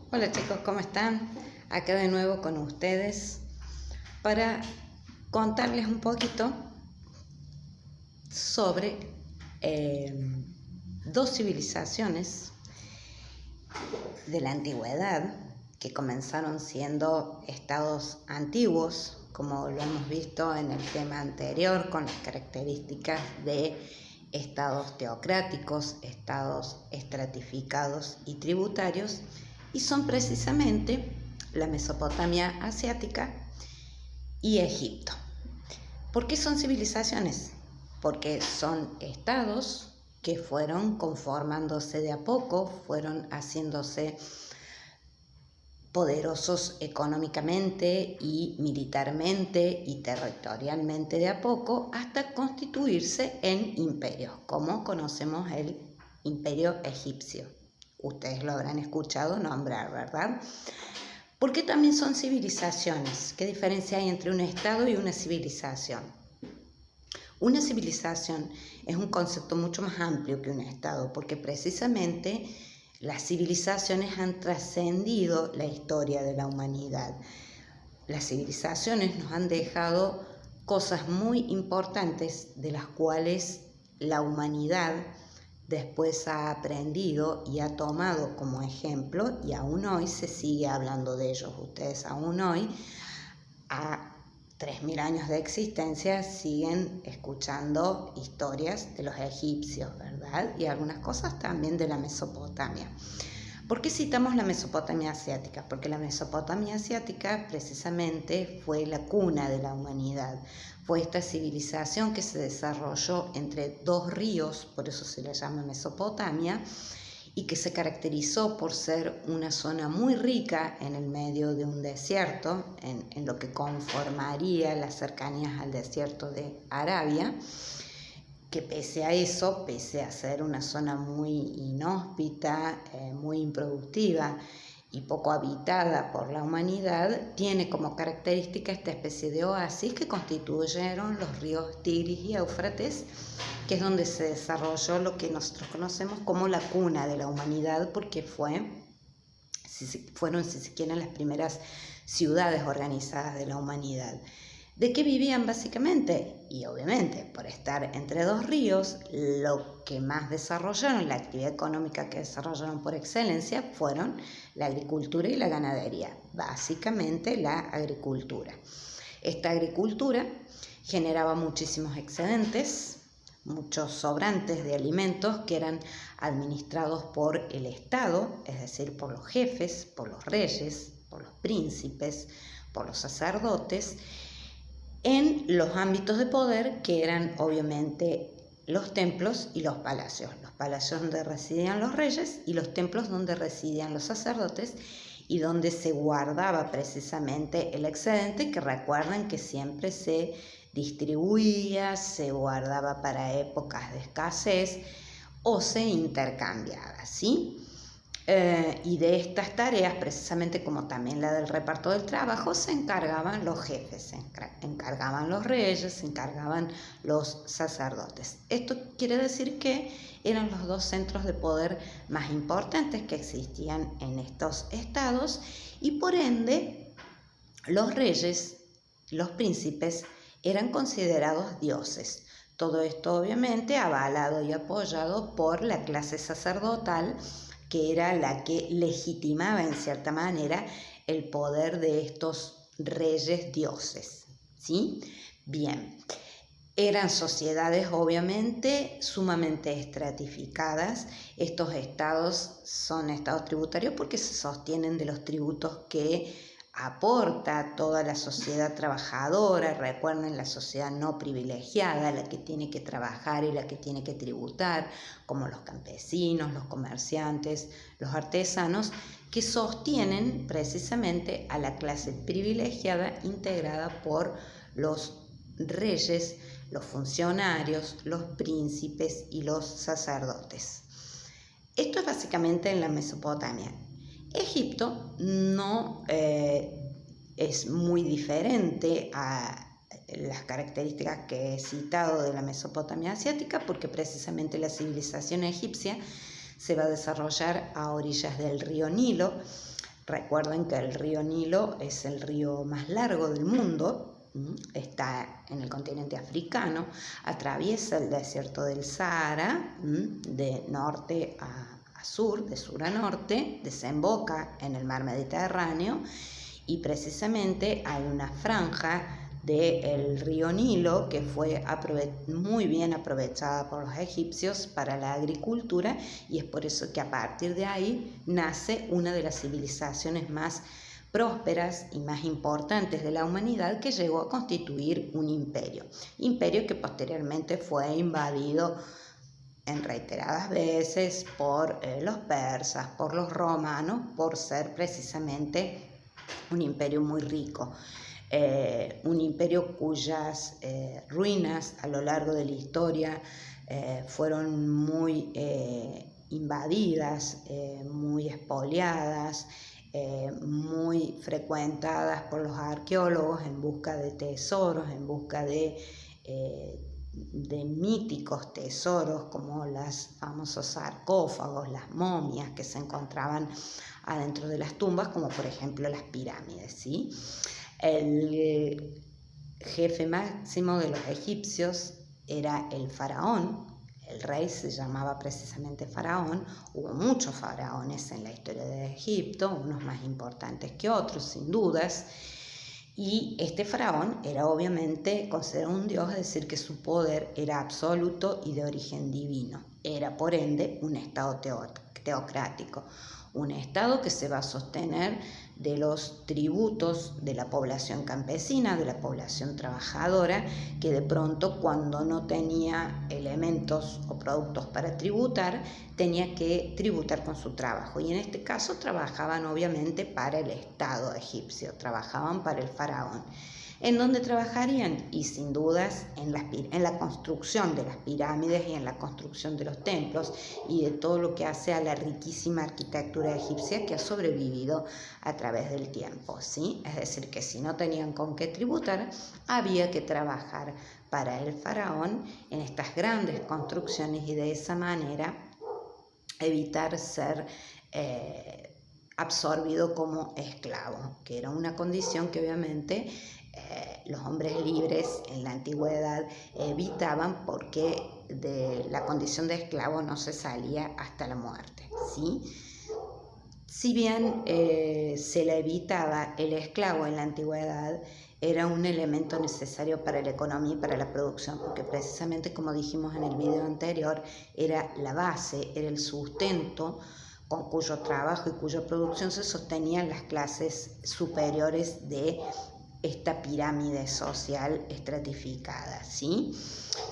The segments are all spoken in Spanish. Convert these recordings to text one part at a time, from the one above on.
Hola chicos, ¿cómo están? Acá de nuevo con ustedes para contarles un poquito sobre dos civilizaciones de la antigüedad que comenzaron siendo estados antiguos, como lo hemos visto en el tema anterior, con las características de estados teocráticos, estados estratificados y tributarios, y son precisamente la Mesopotamia asiática y Egipto. ¿Por qué son civilizaciones? Porque son estados que fueron conformándose de a poco, fueron haciéndose poderosos económicamente y militarmente y territorialmente de a poco hasta constituirse en imperios, como conocemos el imperio egipcio. Ustedes lo habrán escuchado nombrar, ¿verdad? ¿Por qué también son civilizaciones? ¿Qué diferencia hay entre un estado y una civilización? Una civilización es un concepto mucho más amplio que un estado, porque precisamente las civilizaciones han trascendido la historia de la humanidad. Las civilizaciones nos han dejado cosas muy importantes de las cuales la humanidad después ha aprendido y ha tomado como ejemplo, y aún hoy se sigue hablando de ellos. Ustedes aún hoy, a 3000 años de existencia, siguen escuchando historias de los egipcios, ¿verdad? Y algunas cosas también de la Mesopotamia. ¿Por qué citamos la Mesopotamia asiática? Porque la Mesopotamia asiática precisamente fue la cuna de la humanidad. Fue esta civilización que se desarrolló entre dos ríos, por eso se le llama Mesopotamia, y que se caracterizó por ser una zona muy rica en el medio de un desierto, en lo que conformaría las cercanías al desierto de Arabia, que pese a eso, pese a ser una zona muy inhóspita, muy improductiva y poco habitada por la humanidad, tiene como característica esta especie de oasis que constituyeron los ríos Tigris y Éufrates, que es donde se desarrolló lo que nosotros conocemos como la cuna de la humanidad, porque fueron, si se quieren, las primeras ciudades organizadas de la humanidad. ¿De qué vivían básicamente? Y obviamente, por estar entre dos ríos, lo que más desarrollaron, la actividad económica que desarrollaron por excelencia, fueron la agricultura y la ganadería. Básicamente la agricultura. Esta agricultura generaba muchísimos excedentes, muchos sobrantes de alimentos que eran administrados por el Estado, es decir, por los jefes, por los reyes, por los príncipes, por los sacerdotes, en los ámbitos de poder que eran obviamente los templos y los palacios donde residían los reyes y los templos donde residían los sacerdotes y donde se guardaba precisamente el excedente, que recuerden que siempre se distribuía, se guardaba para épocas de escasez o se intercambiaba, ¿sí? Y de estas tareas, precisamente como también la del reparto del trabajo, se encargaban los jefes, se encargaban los reyes, se encargaban los sacerdotes. Esto quiere decir que eran los dos centros de poder más importantes que existían en estos estados y por ende los reyes, los príncipes, eran considerados dioses. Todo esto obviamente avalado y apoyado por la clase sacerdotal, que era la que legitimaba en cierta manera el poder de estos reyes dioses, ¿sí? Bien, eran sociedades obviamente sumamente estratificadas. Estos estados son estados tributarios porque se sostienen de los tributos que aporta toda la sociedad trabajadora. Recuerden, la sociedad no privilegiada, la que tiene que trabajar y la que tiene que tributar, como los campesinos, los comerciantes, los artesanos, que sostienen precisamente a la clase privilegiada integrada por los reyes, los funcionarios, los príncipes y los sacerdotes. Esto es básicamente en la Mesopotamia. Egipto no es muy diferente a las características que he citado de la Mesopotamia asiática, porque precisamente la civilización egipcia se va a desarrollar a orillas del río Nilo, Recuerden que el río Nilo es el río más largo del mundo. Está en el continente africano, atraviesa el desierto del Sahara, de norte a sur, de sur a norte, desemboca en el mar Mediterráneo y precisamente hay una franja del río Nilo que fue muy bien aprovechada por los egipcios para la agricultura, y es por eso que a partir de ahí nace una de las civilizaciones más prósperas y más importantes de la humanidad, que llegó a constituir un imperio que posteriormente fue invadido en reiteradas veces por los persas, por los romanos, por ser precisamente un imperio muy rico. Un imperio cuyas ruinas a lo largo de la historia fueron muy invadidas, muy expoliadas, muy frecuentadas por los arqueólogos en busca de tesoros, en busca de míticos tesoros como los famosos sarcófagos, las momias que se encontraban adentro de las tumbas, como por ejemplo las pirámides, ¿sí? El jefe máximo de los egipcios era el faraón. El rey se llamaba precisamente faraón. Hubo muchos faraones en la historia de Egipto, unos más importantes que otros, sin dudas. Y este faraón era obviamente considerado un dios, es decir, que su poder era absoluto y de origen divino. Era, por ende, un estado teocrático. Un estado que se va a sostener de los tributos de la población campesina, de la población trabajadora, que de pronto, cuando no tenía elementos o productos para tributar, tenía que tributar con su trabajo. Y en este caso trabajaban obviamente para el Estado egipcio, trabajaban para el faraón. ¿En dónde trabajarían? Y sin dudas en la construcción de las pirámides y en la construcción de los templos y de todo lo que hace a la riquísima arquitectura egipcia que ha sobrevivido a través del tiempo, ¿sí? Es decir, que si no tenían con qué tributar, había que trabajar para el faraón en estas grandes construcciones y de esa manera evitar ser absorbido como esclavo, que era una condición que obviamente los hombres libres en la antigüedad evitaban, porque de la condición de esclavo no se salía hasta la muerte, ¿sí? Si bien se le evitaba el esclavo en la antigüedad, era un elemento necesario para la economía y para la producción, porque precisamente, como dijimos en el video anterior, era la base, era el sustento con cuyo trabajo y cuya producción se sostenían las clases superiores de esta pirámide social estratificada, ¿sí?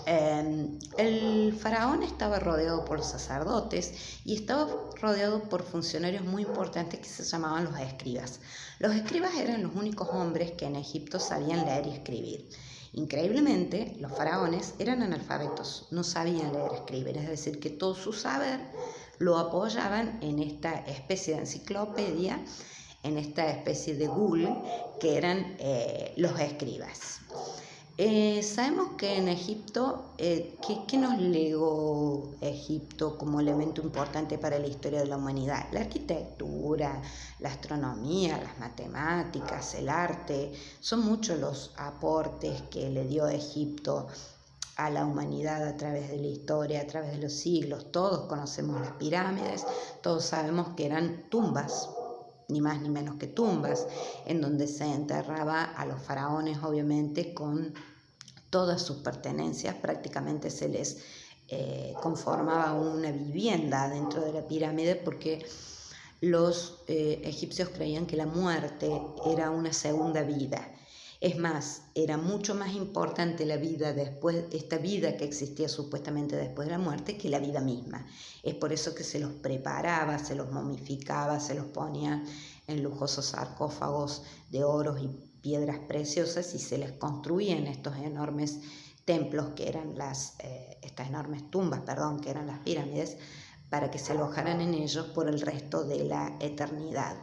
El faraón estaba rodeado por sacerdotes y estaba rodeado por funcionarios muy importantes que se llamaban los escribas. Los escribas eran los únicos hombres que en Egipto sabían leer y escribir. Increíblemente, los faraones eran analfabetos, no sabían leer y escribir, es decir, que todo su saber lo apoyaban en esta especie de enciclopedia, en esta especie de Google que eran los escribas. Sabemos que en Egipto, ¿qué nos legó Egipto como elemento importante para la historia de la humanidad? La arquitectura, la astronomía, las matemáticas, el arte, son muchos los aportes que le dio Egipto a la humanidad a través de la historia, a través de los siglos. Todos conocemos las pirámides, todos sabemos que eran tumbas, ni más ni menos que tumbas, en donde se enterraba a los faraones, obviamente, con todas sus pertenencias. Prácticamente se les conformaba una vivienda dentro de la pirámide, porque los egipcios creían que la muerte era una segunda vida. Es más, era mucho más importante la vida después, esta vida que existía supuestamente después de la muerte, que la vida misma. Es por eso que se los preparaba, se los momificaba, se los ponía en lujosos sarcófagos de oros y piedras preciosas, y se les construían estos enormes templos, que eran estas enormes tumbas, que eran las pirámides, para que se alojaran en ellos por el resto de la eternidad.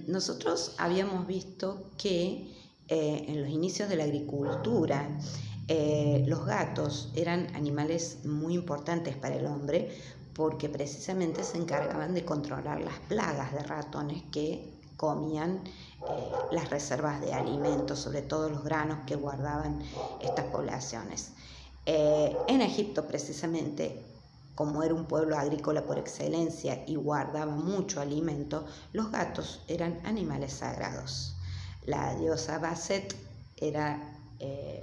Nosotros habíamos visto que en los inicios de la agricultura los gatos eran animales muy importantes para el hombre, porque precisamente se encargaban de controlar las plagas de ratones que comían las reservas de alimentos, sobre todo los granos que guardaban estas poblaciones. En Egipto, precisamente, como era un pueblo agrícola por excelencia y guardaba mucho alimento, los gatos eran animales sagrados. La diosa Bastet era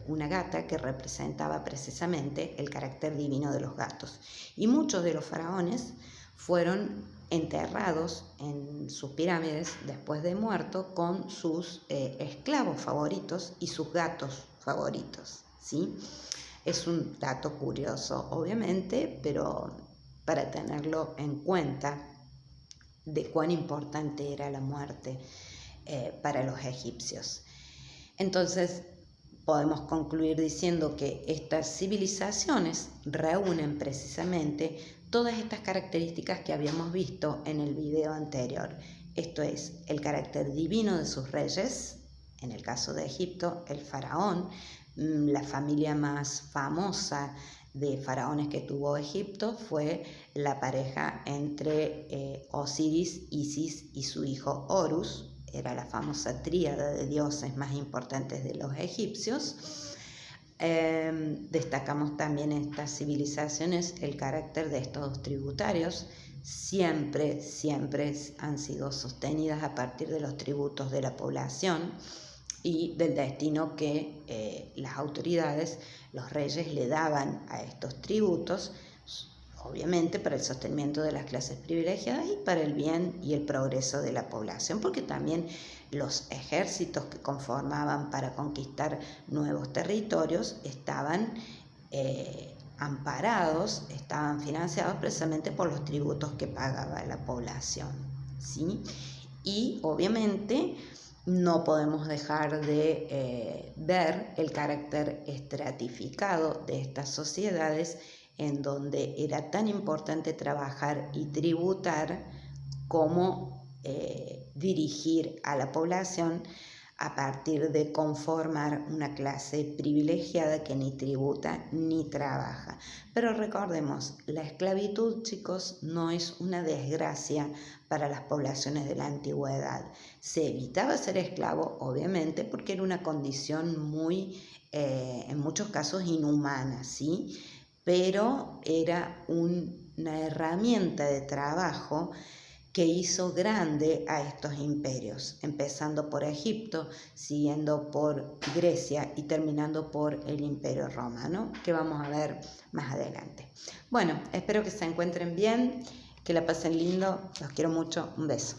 una gata que representaba precisamente el carácter divino de los gatos. Y muchos de los faraones fueron enterrados en sus pirámides después de muerto con sus esclavos favoritos y sus gatos favoritos, ¿sí? Es un dato curioso, obviamente, pero para tenerlo en cuenta de cuán importante era la muerte para los egipcios. Entonces, podemos concluir diciendo que estas civilizaciones reúnen precisamente todas estas características que habíamos visto en el video anterior. Esto es, el carácter divino de sus reyes, en el caso de Egipto, el faraón, la familia más famosa de faraones que tuvo Egipto fue la pareja entre Osiris, Isis y su hijo Horus. Era la famosa tríada de dioses más importantes de los egipcios. Destacamos también en estas civilizaciones el carácter de estos tributarios. Siempre han sido sostenidas a partir de los tributos de la población y del destino que las autoridades, los reyes, le daban a estos tributos, obviamente para el sostenimiento de las clases privilegiadas y para el bien y el progreso de la población, porque también los ejércitos que conformaban para conquistar nuevos territorios estaban amparados, estaban financiados precisamente por los tributos que pagaba la población, ¿sí? Y obviamente no podemos dejar de ver el carácter estratificado de estas sociedades, en donde era tan importante trabajar y tributar como dirigir a la población a partir de conformar una clase privilegiada que ni tributa ni trabaja. Pero recordemos, la esclavitud, chicos, no es una desgracia para las poblaciones de la antigüedad. Se evitaba ser esclavo, obviamente, porque era una condición muy, en muchos casos, inhumana, ¿sí? Pero era una herramienta de trabajo que hizo grande a estos imperios, empezando por Egipto, siguiendo por Grecia y terminando por el Imperio Romano, que vamos a ver más adelante. Bueno, espero que se encuentren bien, que la pasen lindo, los quiero mucho, un beso.